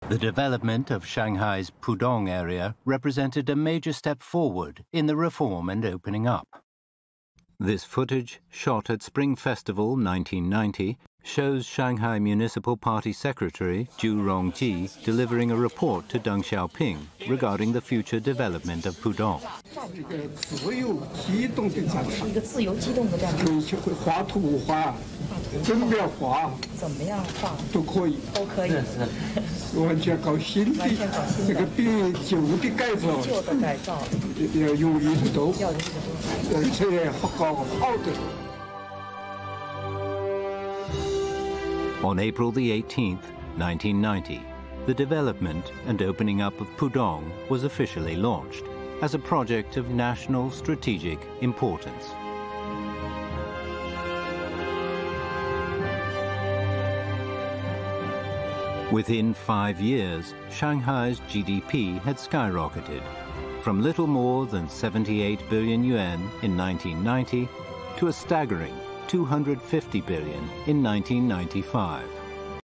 The development of Shanghai's Pudong area represented a major step forward in the reform and opening up. This footage, shot at Spring Festival 1990, shows Shanghai Municipal Party Secretary Zhu Rongji delivering a report to Deng Xiaoping regarding the future development of Pudong. On April the 18th, 1990, the development and opening up of Pudong was officially launched as a project of national strategic importance. Within 5 years, Shanghai's GDP had skyrocketed from little more than 78 billion yuan in 1990 to a staggering 250 billion in 1995.